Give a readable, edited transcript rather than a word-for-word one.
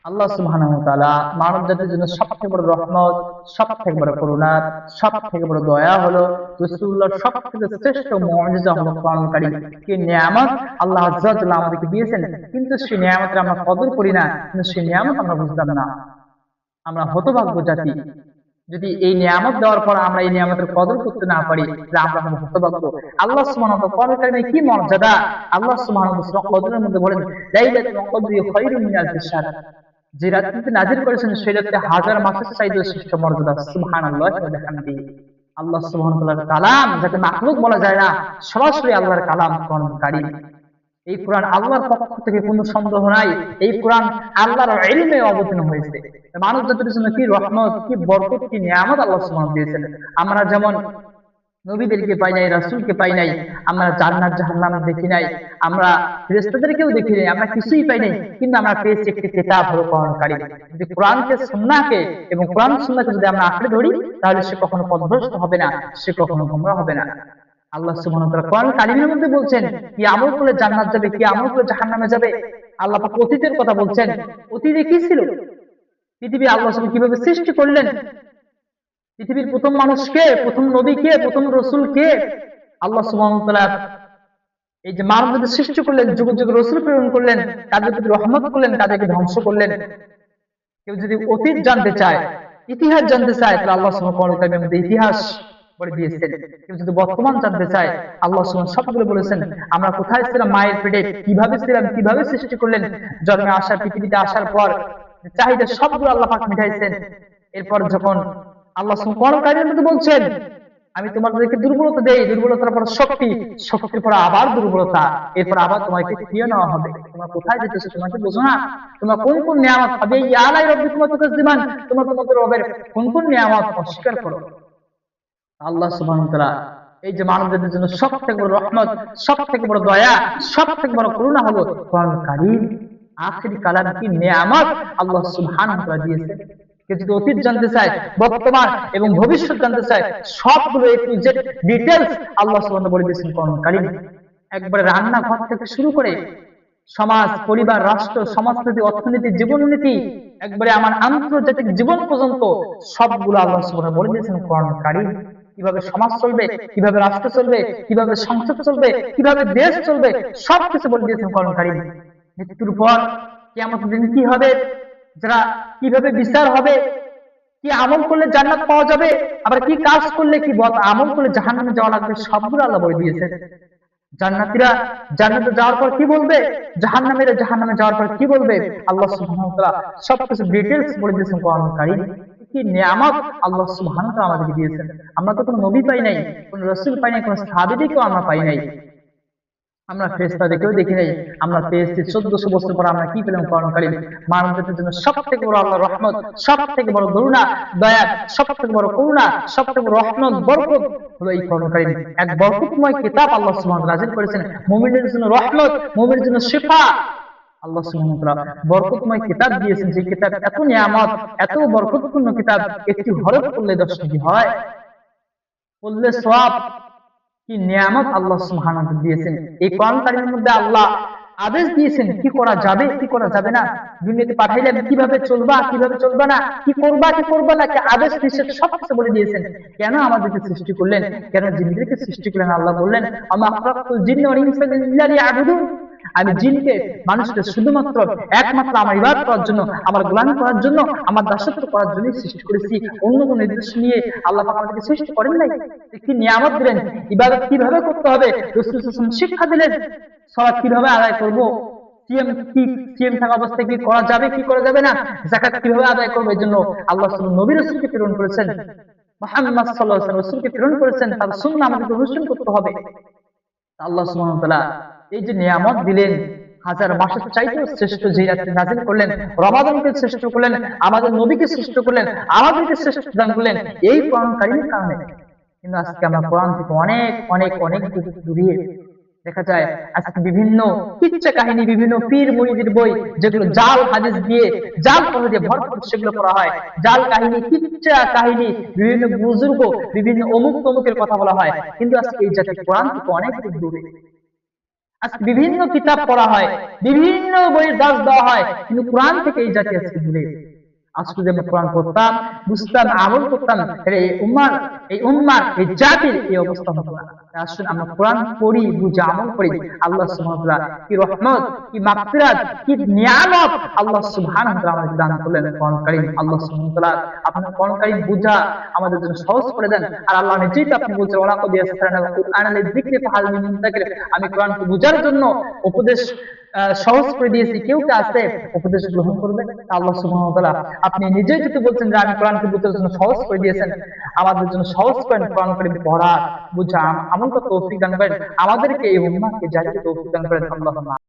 আল্লাহ সুবহানাহু ওয়া তাআলা মানব জাতির জন্য সবথেকে বড় রহমত, সবথেকে বড় করুণা, সবথেকে বড় দয়া হলো রাসূলুল্লাহর সবথেকে শ্রেষ্ঠ মুজিজা হলো কোরআন কারীম। কি নিয়ামত আল্লাহ আযজা ওয়া জাল্লা আমাদেরকে দিয়েছেন, কিন্তু সেই নিয়ামতের আমরা কদর করি না, কিন্তু সেই নিয়ামত আমরা বুঝলাম না। আমরা হতভাগ্য জাতি। যদি এই নিয়ামত দেওয়ার পর আমরা এই নিয়ামতের কদর করতে না পারি, তাহলে আমরা হবো হতভাগ্য। আল্লাহ সুবহানাহু ওয়া তাআলা কোরআন কারীমে কি মর্যাদা! আল্লাহ সুবহানাহু ওয়া তাআলা সূরা কদরের মধ্যে বলেন, লাইলাতুল কদরি খায়রুম মিন আলফি শাহর। যে রাত্রিতে নাজিল করেছেন সেই রাত্রে হাজার মাসের চাইতেও শ্রেষ্ঠ মর্যাদা। সুবহানাল্লাহি ওয়া বিহামদিহি। আল্লাহ সুবহানাহু ওয়া তাআলার কালাম যাকে মাখলুক বলা যায় না, সরাসরি আল্লাহর কালাম কোরআন কারীম। এই কোরআন আল্লাহর পক্ষ থেকে কোনো সন্দেহ নাই, এই কোরআন আল্লাহর ইলমে অবতীর্ণ হয়েছে। মানব জাতির জন্য কি রহমত, কি বরকত, কি নিয়ামত আল্লাহ সুবহানাহু ওয়া তাআলা দিয়েছেন। আমরা যেমন নবীদেরকে পাই নাই, রাসূলকে পাই নাই, আমরা জান্নাত জাহান্নাম দেখি নাই, আমরা ফেরেশতাদেরকেও দেখি নাই, আমরা কিছুই পাই নাই, কিন্তু আমরা পেয়েছি একটি কিতাব হলো কোরআন কারীম। যদি কোরআনকে সুন্নাহকে এবং কোরআন সুন্নাহকে যদি আমরা আঁকড়ে ধরি, তাহলে সে কখনো পথভ্রষ্ট হবে না, সে কখনো গোমরা হবে না। আল্লাহ সুবহানাহু ওয়া তাআলা কোরআন কারীমের মধ্যে বলছেন কি আমল করলে জান্নাত যাবে, কি আমল করলে জাহান্নামে যাবে। আল্লাহ পাক অতীতের কথা বলছেন। অতীতে কি ছিল? পৃথিবী আল্লাহ সুবহানাহু কিভাবে সৃষ্টি করলেন, পৃথিবীর প্রথম মানুষ কে, প্রথম নবী কে, প্রথম রসুল কে। আল্লাহ সুবহানাহু ওয়া তাআলা এই যে মানব জাতি সৃষ্টি করলেন, যুগ যুগ রসুল প্রেরণ করলেন, তাদের প্রতি রহমত করলেন, তাদেরকে ধ্বংস করলেন। কেউ যদি অতীত জানতে চায়, ইতিহাস জানতে চায়, তাহলে আল্লাহ সুবহানাহু ওয়া তাআলা মধ্যে ইতিহাস বলে দিয়েছেন। কেউ যদি বর্তমান জানতে চায়, আল্লাহ সুবহানাহু সবগুলো বলেছেন। আমরা কোথায় ছিলাম, মায়ের পেটে কিভাবে ছিলাম, কিভাবে সৃষ্টি করলেন, জন্মে আসার, পৃথিবীতে আসার পর চাহিদা সবগুলো আল্লাহ পাক মিটাইছেন। এরপর যখন আল্লাহ সুবহানাহু ওয়া তাআলা বলছেন, আমি তোমাদেরকে দুর্বলতা দেই, দুর্বলতার পর শক্তি, শক্তির পর আবার দুর্বলতা, এরপর আবার তোমাকে ফিরিয়ে নেওয়া হবে। তোমরা কোথায় যেতেছো, তোমাকে বোঝো না? তোমরা কোন কোন নিয়ামত পাবে, ইয়া আলাই রাব্বিকুমা তুকাজ্জিমান, তোমরা তোমাদের রবের কোন কোন নিয়ামত অস্বীকার করো। আল্লাহ সুবহানাহু ওয়া তাআলা এই যে মানবজাতির জন্য সবথেকে বড় রহমত, সবথেকে বড় দয়া, সবথেকে বড় করুণা হলো কোরআন কারীম। আখিরি কালাম কি নিয়ামত আল্লাহ সুবহানাহু ওয়া তাআলা দিয়েছেন। কেউ যদি অতীত জানতে চায়, বর্তমান এবং ভবিষ্যৎ জানতে চায়, সবগুলো এ টু জেড ডিটেইলস আল্লাহ সুবহানাহু ওয়া তাআলা বলে দিয়েছেন কোরআন কারীম। একবারে রান্নাঘর থেকে শুরু করে সমাজ, পরিবার, রাষ্ট্র, সমাজনীতি, অর্থনীতি, জীবননীতি, একবারে আমার আন্তর্জাতিক জীবন পর্যন্ত সবগুলো আল্লাহ সুবহানাহু ওয়া তাআলা বলে দিয়েছেন কোরআন কারীম। কিভাবে সমাজ চলবে, কিভাবে রাষ্ট্র চলবে, কিভাবে সংসদ চলবে, কিভাবে দেশ চলবে, সবকিছু বলে দিয়েছেন কোরআন কারীম। মৃত্যুর পর কিয়ামতের দিন কি হবে, যারা কিভাবে বিচার হবে, কি আমল করলে জান্নাত পাওয়া যাবে, আবার কি কাজ করলে, কি বদ আমল করলে জাহান্নামে যাওয়া লাগবে, সবগুলো আল্লাহ বলে দিয়েছেন। জান্নাতীরা জান্নাতে যাওয়ার পর কি বলবে, জাহান্নামীরা জাহান্নামে যাওয়ার পর কি বলবে, আল্লাহ সুবহানাহু ওয়া তাআলা সবকিছু ডিটেইলস বলে দিয়েছেন কোরআন কারীম। কি নিয়ামত আল্লাহ সুবহানাহু ওয়া তাআলা আমাদেরকে দিয়েছেন। আমরা তো কোনো নবী পাই নাই, কোনো রাসূল পাই নাই, কোনো সাহাবীদেরকেও আমরা পাই নাই, আমরা ফেরেশতাদেরকেও দেখি নাই। আমরা পেয়েছি 1400 বছর পর আমরা কি পেলাম, কোরআন কারীম। মানব জাতির জন্য সবথেকে বড় আল্লাহর রহমত, সবথেকে বড় করুণা, দয়া, সবথেকে বড় করুণা, সবথেকে বড় রহমত, বরকত হলো এই কোরআন কারীম। এক বরকতময় কিতাব আল্লাহ সুবহানাহু ওয়া তাআলা নাযিল করেছেন। মুমিনের জন্য রহমত, মুমিনের জন্য শিফা। আল্লাহ সুবহানাহু ওয়া তাআলা বরকতময় কিতাব দিয়েছেন, যে কিতাব এত নিয়ামত, এত বরকতপূর্ণ কিতাব, একটি হরফ পড়লে 10 নেকি হয়, পড়লে সওয়াব। কি নিয়ামত আল্লাহ সুবহানাহু ওয়া তাআলা দিয়েছেন। এই কোরআন কারীমের মধ্যে আল্লাহ আদেশ দিয়েছেন কি করা যাবে, কি করা যাবে না, দুনিয়াতে পাঠাইলে কিভাবে চলবা, কিভাবে চলবা না, কি করবা, কি করবা না, কি আদেশ নিষেধ সবকিছু বলে দিয়েছেন। কেন আমাদেরকে সৃষ্টি করলেন, কেন জিনদেরকে সৃষ্টি করলেন, আল্লাহ বললেন, আমা খালাকতুল জিন্না ওয়াল ইনসা ইল্লা লিয়াবুদুন, আমি জিনকে মানুষকে শুধুমাত্র একমাত্র আমার ইবাদত করার জন্য, আমার গোলামি করার জন্য, আমার দাসত্ব করার জন্য সৃষ্টি করেছি। অন্য কোনো নির্দেশ নিয়ে আল্লাহ পাক আমাদেরকে সৃষ্টি করেন নাই। কি নিয়ামত দিলেন, ইবাদত কিভাবে করতে হবে রাসূল সাল্লাল্লাহু আলাইহি ওয়াসাল্লাম শিক্ষা দিলেন, সালাত কিভাবে আদায় করব, সিয়াম থাকা অবস্থায় কি করা যাবে, কি করা যাবে না, যাকাত কিভাবে আদায় করব, এই জন্য আল্লাহ সুবহানাহু নবী রাসূলকে প্রেরণ করেছেন, মুহাম্মদ সাল্লাল্লাহু আলাইহি ওয়াসাল্লাম রাসূলকে প্রেরণ করেছেন। তার সুন্নাহ আমাদেরকে অনুসরণ করতে হবে। আল্লাহ সুবহানাহু ওয়া তাআলা এই যে নিয়ামত দিলেন, হাজার মাসের চাইতেও শ্রেষ্ঠ যে রাত্রি নাযিল করলেন, রমাদানকে শ্রেষ্ঠ করলেন, আমাদের নবীকে শ্রেষ্ঠ করলেন, আমাদেরকে শ্রেষ্ঠ দান করলেন এই কোরআন কারীমের কারণে। কিন্তু আজকে আমরা কোরআন থেকে অনেক অনেক অনেক দূরে দেখা যায়। আজকে বিভিন্ন কিচ্ছা কাহিনী, বিভিন্ন পীর মুরিদের বই, যেগুলো জাল হাদিস দিয়ে, জাল কথা দিয়ে ভরপুর, সেগুলো করা হয়। জাল কাহিনী, কিচ্ছা কাহিনী, বিভিন্ন বুজুর্গ, বিভিন্ন অমুক তমুকের কথা বলা হয়। কিন্তু আজকে এই জাতি কোরআন থেকে অনেক দূরে। আজকে বিভিন্ন কিতাব পড়া হয়, বিভিন্ন বইয়ের দাস দেওয়া হয়, কিন্তু কোরআন থেকে এই জাতি আজকে দূরে। আজকে যদি আমরা কোরআন পড়তাম, বুঝতাম, আমল করতাম, তাহলে এই উম্মার এই জাতির এই অবস্থা হতো না। আসুন আমরা কোরআন পড়ি, বুঝে আমল করি। আল্লাহ সুবহানাহু ওয়া তাআলা কি রহমত, কি মাগফিরাত, কি নিয়ামত আল্লাহ সুবহানাহু ওয়া তাআলা আমাদের দান করলেন কোরআন কারীম। আল্লাহ সুবহানাহু ওয়া তাআলা আপনার কোরআন কারীম বুঝা আমাদের জন্য সহজ করে দেন। আর আল্লাহ নিজেই তো আপনি বলছেন, ওয়ালাকাদ ইয়াসসারনাল কুরআনা লিযিকরি ফাহাল মিন মুদ্দাকির, আমি কোরআনকে বুঝার জন্য উপদেশ সহজ করে দিয়েছি, কেউ কে আছে উপদেশ গ্রহণ করবে? আল্লাহ সুবহানাহু ওয়া তাআলা আপনি নিজেই কিন্তু বলছেন যে আমি কোরআনকে বুঝার জন্য সহজ করে দিয়েছেন, আমাদের জন্য সহজ করেন কোরআন কারীম পড়া, বুঝা, আমল করতে তৌফিক দান করেন, আমাদেরকে এই উম্মাহকে জারিতে তৌফিক দান করেন। আল্লাহুম্মা